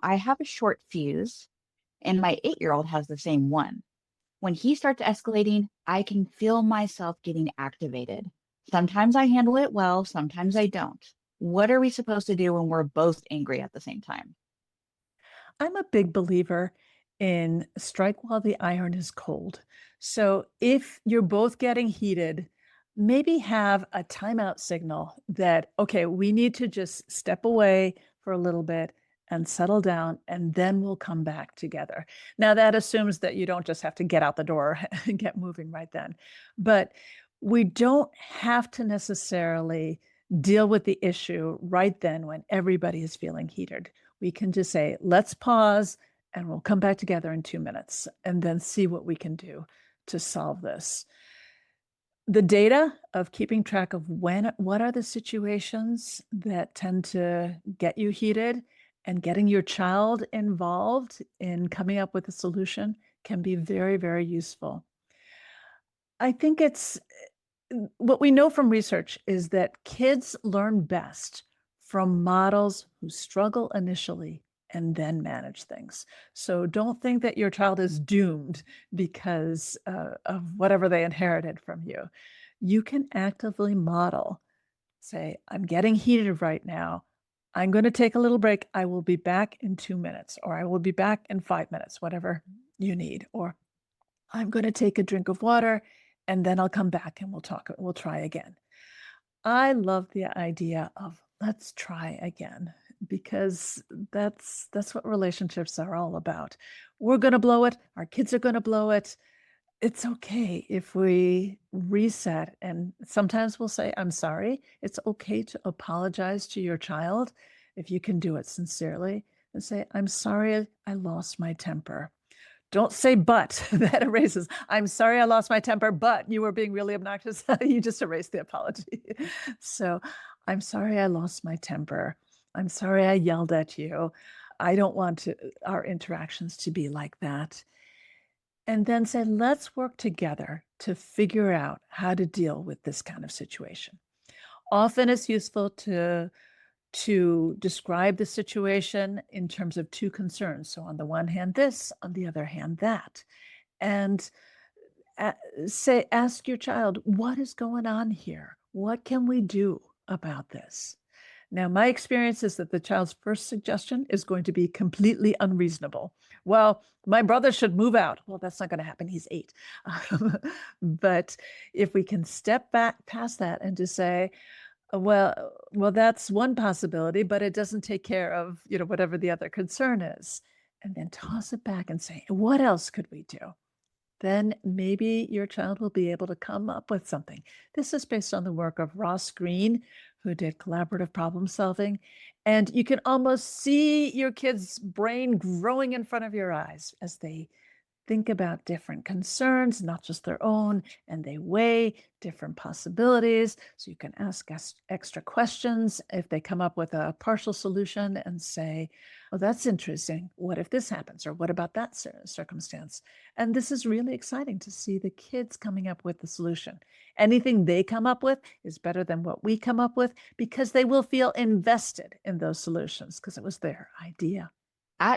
I have a short fuse, and my 8-year-old has the same one. When he starts escalating, I can feel myself getting activated. Sometimes I handle it well, sometimes I don't. What are we supposed to do when we're both angry at the same time? I'm a big believer in strike while the iron is cold. So if you're both getting heated, maybe have a timeout signal that, okay, we need to just step away for a little bit and settle down, and then we'll come back together. Now, that assumes that you don't just have to get out the door and get moving right then. But we don't have to necessarily deal with the issue right then when everybody is feeling heated. We can just say, let's pause and we'll come back together in 2 minutes and then see what we can do to solve this. The data of keeping track of what are the situations that tend to get you heated and getting your child involved in coming up with a solution can be very, very useful. I think it's what we know from research is that kids learn best from models who struggle initially and then manage things. So don't think that your child is doomed because of whatever they inherited from you. You can actively model, say, I'm getting heated right now. I'm going to take a little break. I will be back in 2 minutes, or I will be back in 5 minutes, whatever you need. Or I'm going to take a drink of water and then I'll come back and we'll talk. We'll try again. I love the idea of let's try again because that's what relationships are all about. We're going to blow it. Our kids are going to blow it. It's okay if we reset and sometimes we'll say, I'm sorry. It's okay to apologize to your child if you can do it sincerely and say, I'm sorry I lost my temper. Don't say but. That erases. I'm sorry I lost my temper, but you were being really obnoxious. You just erased the apology. So I'm sorry I lost my temper. I'm sorry I yelled at you. I don't want our interactions to be like that. And then say, let's work together to figure out how to deal with this kind of situation. Often it's useful to describe the situation in terms of two concerns. So on the one hand, this, on the other hand, that. And ask your child, what is going on here? What can we do about this? Now, my experience is that the child's first suggestion is going to be completely unreasonable. Well, my brother should move out. Well, that's not going to happen. He's 8. But if we can step back past that and just say, well, that's one possibility, but it doesn't take care of, whatever the other concern is. And then toss it back and say, what else could we do? Then maybe your child will be able to come up with something. This is based on the work of Ross Green, who did collaborative problem solving. And you can almost see your kid's brain growing in front of your eyes as they think about different concerns, not just their own, and they weigh different possibilities. So you can ask extra questions if they come up with a partial solution and say, oh, that's interesting. What if this happens? Or what about that circumstance? And this is really exciting to see the kids coming up with the solution. Anything they come up with is better than what we come up with because they will feel invested in those solutions because it was their idea. At